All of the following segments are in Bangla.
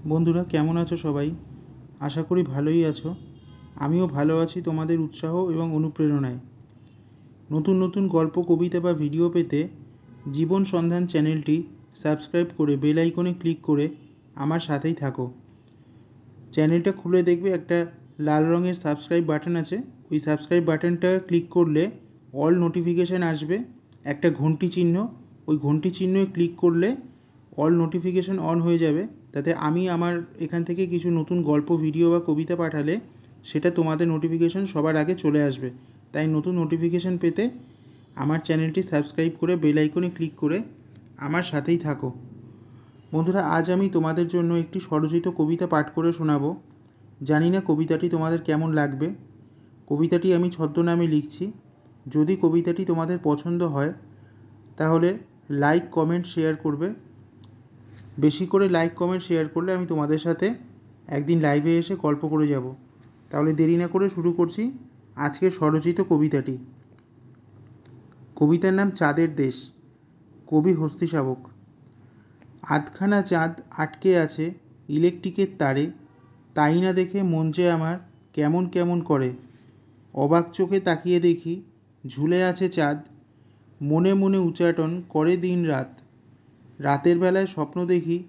বন্ধুরা কেমন আছো সবাই? আশা করি ভালোই আছো। আমিও ভালো আছি তোমাদের উৎসাহ এবং অনুপ্রেরণায়। নতুন নতুন গল্প, কবিতা বা ভিডিও পেতে জীবন সন্ধান চ্যানেলটি সাবস্ক্রাইব করে বেল আইকনে ক্লিক করে আমার সাথেই থাকো। চ্যানেলটা খুলে দেখবে একটা লাল রঙের সাবস্ক্রাইব বাটন আছে। ওই সাবস্ক্রাইব বাটনটা ক্লিক করলে অল নোটিফিকেশান আসবে, একটা ঘন্টি চিহ্ন, ওই ঘন্টি চিহ্নে ক্লিক করলে অল নোটিফিকেশান অন হয়ে যাবে। তাতে আমি আমার এখান থেকে কিছু নতুন গল্প, ভিডিও বা কবিতা পাঠালে সেটা তোমাদের নোটিফিকেশান সবার আগে চলে আসবে। তাই নতুন নোটিফিকেশান পেতে আমার চ্যানেলটি সাবস্ক্রাইব করে বেল আইকনে ক্লিক করে আমার সাথেই থাকো। বন্ধুরা, আজ আমি তোমাদের জন্য একটি স্বরচিত কবিতা পাঠ করে শোনাবো। জানি না কবিতাটি তোমাদের কেমন লাগবে। কবিতাটি আমি ছদ্মনামে লিখছি। যদি কবিতাটি তোমাদের পছন্দ হয় তাহলে লাইক, কমেন্ট, শেয়ার করবে। বেশি করে লাইক, কমেন্ট, শেয়ার করলে আমি তোমাদের সাথে একদিন লাইভে এসে গল্প করে যাব। তাহলে দেরি না করে শুরু করছি আজকের স্বরচিত কবিতাটি। কবিতার নাম চাঁদের দেশ। কবি হস্তি শাবক। আধখানা চাঁদ আটকে আছে ইলেকট্রিকের তারে, তাই না দেখে মন যে আমার কেমন কেমন করে। অবাক চোখে তাকিয়ে দেখি ঝুলে আছে চাঁদ, মনে মনে উচ্চাটন করে দিন রাত। রাতের বেলায় স্বপ্ন দেখি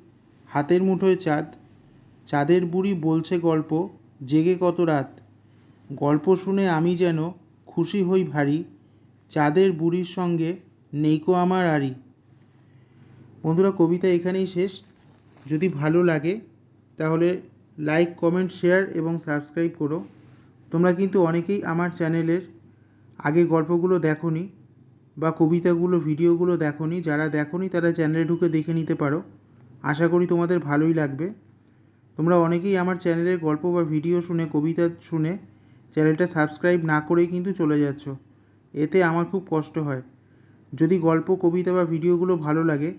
হাতের মুঠোয় চাঁদ, চাঁদের বুড়ি বলছে গল্প জেগে কত রাত। গল্প শুনে আমি যেন খুশি হই ভারী, চাঁদের বুড়ির সঙ্গে নেইকো আমার আড়ি। বন্ধুরা, কবিতা এখানেই শেষ। যদি ভালো লাগে তাহলে লাইক, কমেন্ট, শেয়ার এবং সাবস্ক্রাইব করো। তোমরা কিন্তু অনেকেই আমার চ্যানেলের আগের গল্পগুলো দেখোনি বা কবিতাগুলো, ভিডিওগুলো দেখোনি। যারা দেখোনি তারা চ্যানেলে ঢুকে দেখে নিতে পারো। আশা করি তোমাদের ভালোই লাগবে। তোমরা অনেকেই আমার চ্যানেলের গল্প বা ভিডিও শুনে, কবিতা শুনে চ্যানেলটা সাবস্ক্রাইব না করেই কিন্তু চলে যাচ্ছ। এতে আমার খুব কষ্ট হয়। যদি গল্প, কবিতা বা ভিডিওগুলো ভালো লাগে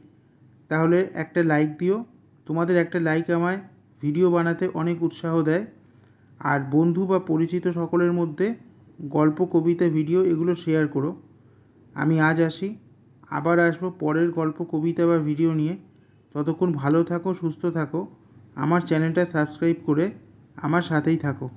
তাহলে একটা লাইক দিও। তোমাদের একটা লাইক আমায় ভিডিও বানাতে অনেক উৎসাহ দেয়। আর বন্ধু বা পরিচিত সকলের মধ্যে গল্প, কবিতা, ভিডিও এগুলো শেয়ার করো। আমি আজ আসি, আবার আসবো পরের গল্প, কবিতা বা ভিডিও নিয়ে। ততক্ষণ ভালো থাকো, সুস্থ থাকো। আমার চ্যানেলটা সাবস্ক্রাইব করে আমার সাথেই থাকো।